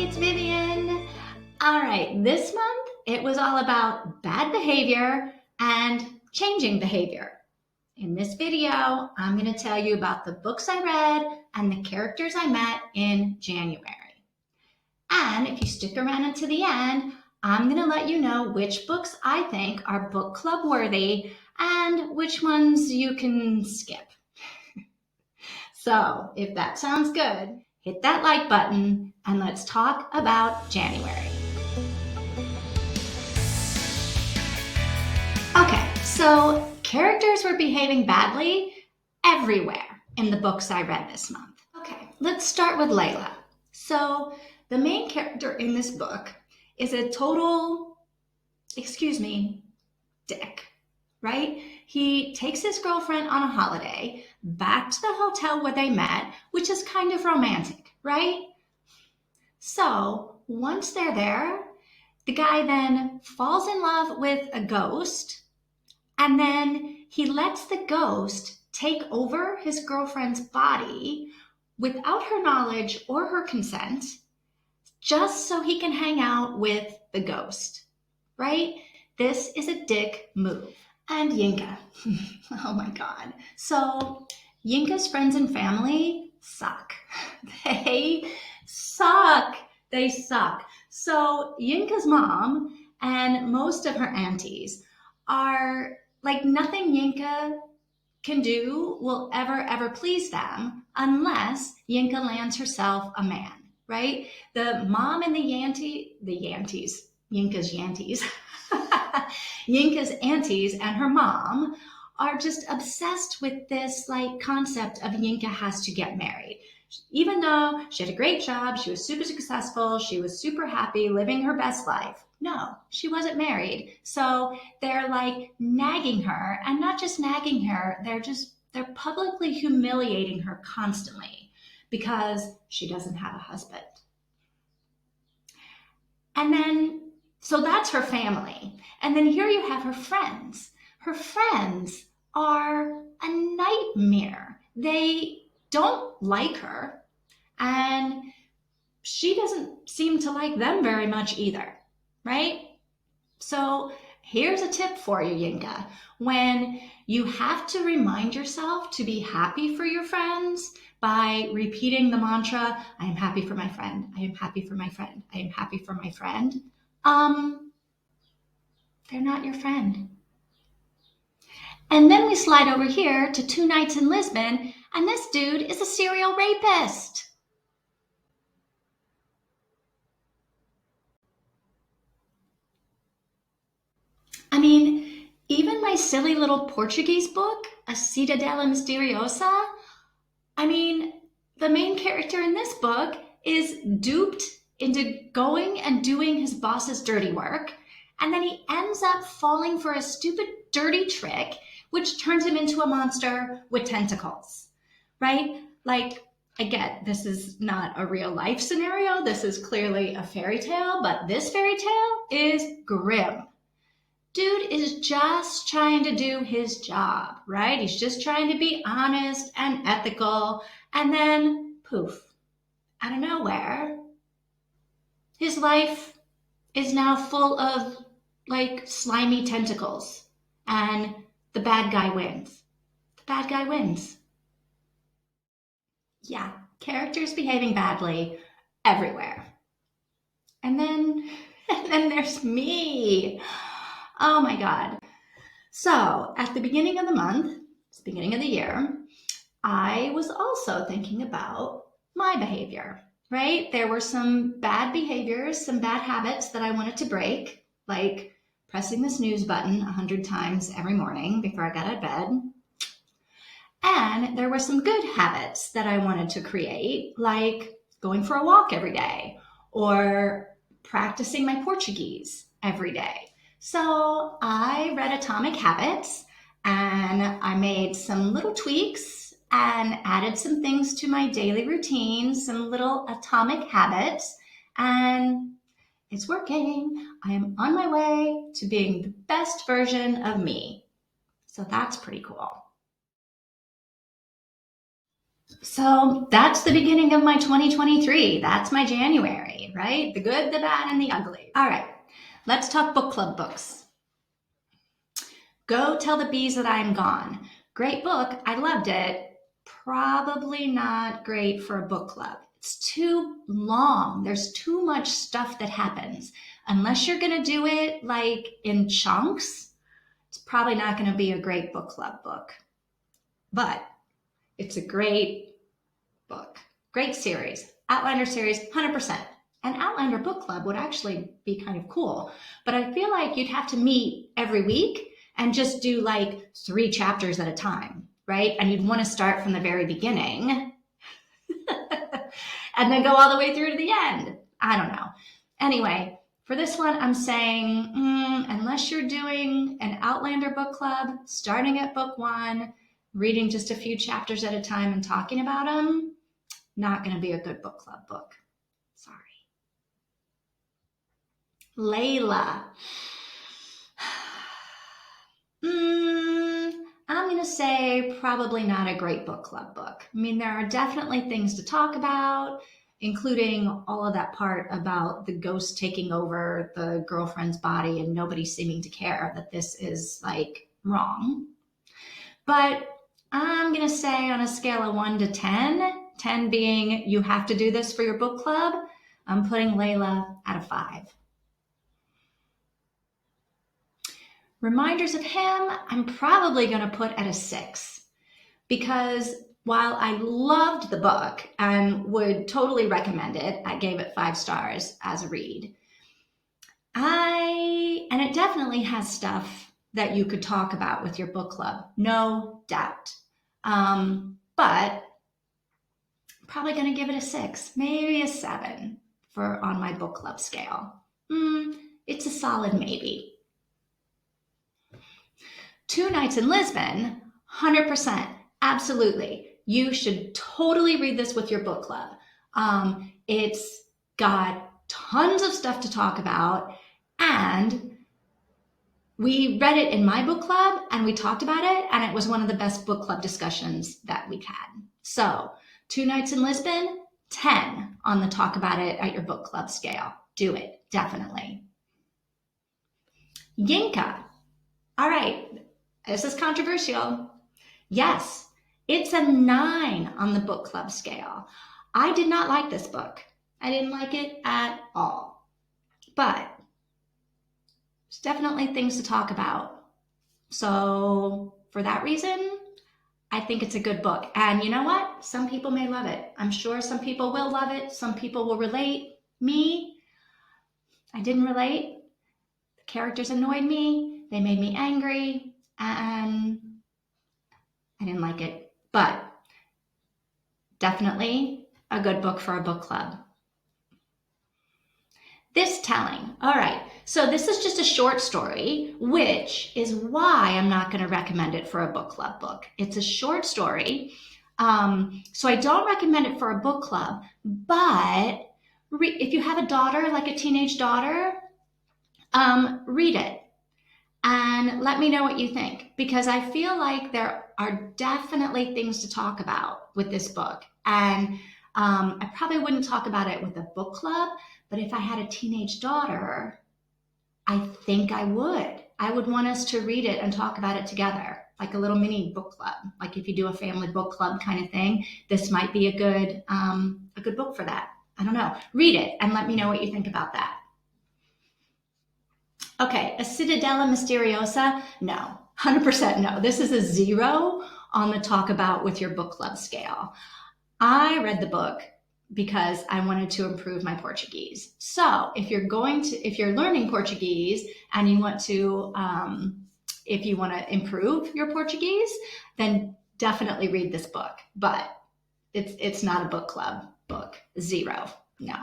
it's Vivian. All right, this month it was all about bad behavior and changing behavior. In this video, I'm going to tell you about the books I read and the characters I met in January. And if you stick around until the end, I'm going to let you know which books I think are book club worthy and which ones you can skip. So if that sounds good, hit that like button and let's talk about January. Okay, so characters were behaving badly everywhere in the books I read this month. Okay, let's start with Layla. So the main character in this book is a total, dick, right? He takes his girlfriend on a holiday back to the hotel where they met, which is kind of romantic, right? So once they're there, the guy then falls in love with a ghost, and then he lets the ghost take over his girlfriend's body without her knowledge or her consent, just so he can hang out with the ghost, right? This is a dick move. And Yinka. Oh my God. So Yinka's friends and family suck. They suck. They suck. So Yinka's mom and most of her aunties are like, nothing Yinka can do will ever please them unless Yinka lands herself a man, right? The mom and Yinka's aunties and her mom are just obsessed with this like concept of Yinka has to get married. Even though she had a great job, she was super successful, she was super happy, living her best life. No, she wasn't married. So they're like nagging her, and not just nagging her, they're publicly humiliating her constantly because she doesn't have a husband. And then so that's her family. And then here you have her friends. Her friends are a nightmare. They don't like her, and she doesn't seem to like them very much either, right? So here's a tip for you, Yinka. When you have to remind yourself to be happy for your friends by repeating the mantra, I am happy for my friend, I am happy for my friend, I am happy for my friend, they're not your friend. And then we slide over here to 2 Nights in Lisbon, and this dude is a serial rapist. I mean, even my silly little Portuguese book, A Citadela Misteriosa, I mean, the main character in this book is duped into going and doing his boss's dirty work, and then he ends up falling for a stupid dirty trick, which turns him into a monster with tentacles, right? Like, I get this is not a real life scenario. This is clearly a fairy tale, but this fairy tale is grim. Dude is just trying to do his job, right? He's just trying to be honest and ethical. And then poof, out of nowhere, his life is now full of like slimy tentacles, and the bad guy wins. The bad guy wins. Yeah, characters behaving badly everywhere. And then there's me. Oh my God. So at the beginning of the month, it's the beginning of the year, I was also thinking about my behavior, right? There were some bad behaviors, some bad habits that I wanted to break, like pressing the snooze button 100 times every morning before I got out of bed. And there were some good habits that I wanted to create, like going for a walk every day or practicing my Portuguese every day. So I read Atomic Habits, and I made some little tweaks and added some things to my daily routine, some little atomic habits, and it's working. I am on my way to being the best version of me. So that's pretty cool. So that's the beginning of my 2023. That's my January, right? The good, the bad, and the ugly. All right, let's talk book club books. Go Tell the Bees That I'm Gone. Great book. I loved it. Probably not great for a book club. It's too long. There's too much stuff that happens. Unless you're going to do it like in chunks, it's probably not going to be a great book club book. But it's a great book. Great series. Outlander series, 100%. An Outlander book club would actually be kind of cool. But I feel like you'd have to meet every week and just do like 3 chapters at a time, right? And you'd want to start from the very beginning and then go all the way through to the end. I don't know. Anyway, for this one, I'm saying, unless you're doing an Outlander book club, starting at book 1, reading just a few chapters at a time and talking about them, not going to be a good book club book. Sorry. Layla. I'm going to say probably not a great book club book. I mean, there are definitely things to talk about, including all of that part about the ghost taking over the girlfriend's body and nobody seeming to care that this is like wrong. But I'm going to say on a scale of 1 to 10, 10 being you have to do this for your book club, I'm putting Layla at a 5. Reminders of Him, I'm probably going to put at a 6 because while I loved the book and would totally recommend it, I gave it 5 stars as a read. And it definitely has stuff that you could talk about with your book club, no doubt. But I'm probably going to give it a 6, maybe a 7 on my book club scale. It's a solid maybe. 2 Nights in Lisbon, 100%, absolutely. You should totally read this with your book club. It's got tons of stuff to talk about, and we read it in my book club and we talked about it, and it was one of the best book club discussions that we've had. So 2 Nights in Lisbon, 10 on the talk about it at your book club scale. Do it, definitely. Yinka. All right, this is controversial. Yes, it's a 9 on the book club scale. I did not like this book. I didn't like it at all. But there's definitely things to talk about. So for that reason, I think it's a good book. And you know what? Some people may love it. I'm sure some people will love it. Some people will relate. Me, I didn't relate. The characters annoyed me. They made me angry. And I didn't like it. But definitely a good book for a book club. This Telling. All right. So this is just a short story, which is why I'm not going to recommend it for a book club book. It's a short story. So I don't recommend it for a book club, but if you have a daughter, like a teenage daughter, read it and let me know what you think, because I feel like there are definitely things to talk about with this book. And I probably wouldn't talk about it with a book club, but if I had a teenage daughter, I think I would. I would want us to read it and talk about it together, like a little mini book club. Like if you do a family book club kind of thing, this might be a good book for that. I don't know. Read it and let me know what you think about that. Okay, A Citadela Misteriosa, no, 100% no. This is a 0 on the talk about with your book club scale. I read the book because I wanted to improve my Portuguese. So if you're learning Portuguese and you want to, if you want to improve your Portuguese, then definitely read this book. But it's not a book club book. 0, no.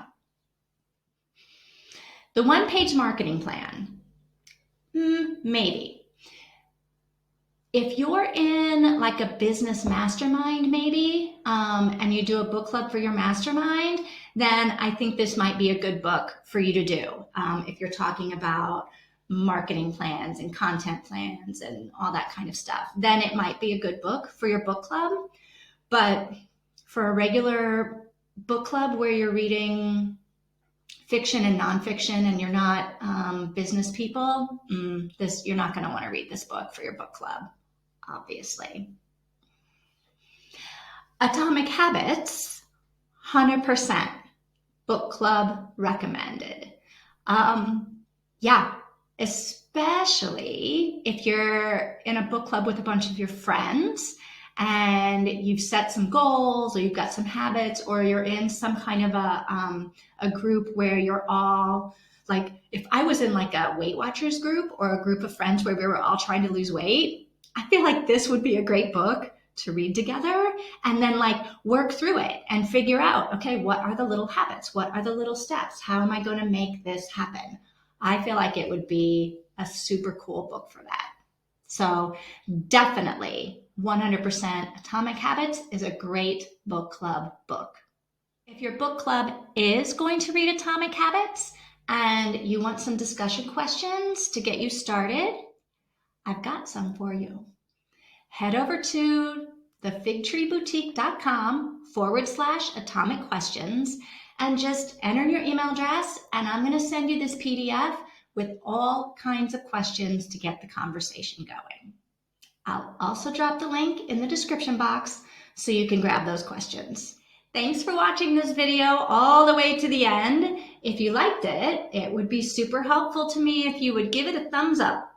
The one-page marketing plan. Maybe. If you're in like a business mastermind, maybe, and you do a book club for your mastermind, then I think this might be a good book for you to do. If you're talking about marketing plans and content plans and all that kind of stuff, then it might be a good book for your book club. But for a regular book club where you're reading fiction and nonfiction and you're not business people, you're not going to want to read this book for your book club, obviously. Atomic Habits, 100% book club recommended. Yeah, especially if you're in a book club with a bunch of your friends and you've set some goals, or you've got some habits, or you're in some kind of a group where you're all like, if I was in like a Weight Watchers group or a group of friends where we were all trying to lose weight, I feel like this would be a great book to read together and then like work through it and figure out, okay, what are the little habits? What are the little steps? How am I going to make this happen? I feel like it would be a super cool book for that. So definitely 100% Atomic Habits is a great book club book. If your book club is going to read Atomic Habits and you want some discussion questions to get you started, I've got some for you. Head over to thefigtreeboutique.com/atomic questions and just enter your email address, and I'm going to send you this PDF with all kinds of questions to get the conversation going. I'll also drop the link in the description box so you can grab those questions. Thanks for watching this video all the way to the end. If you liked it, it would be super helpful to me if you would give it a thumbs up.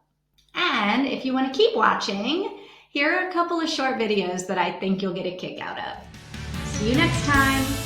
And if you want to keep watching, here are a couple of short videos that I think you'll get a kick out of. See you next time.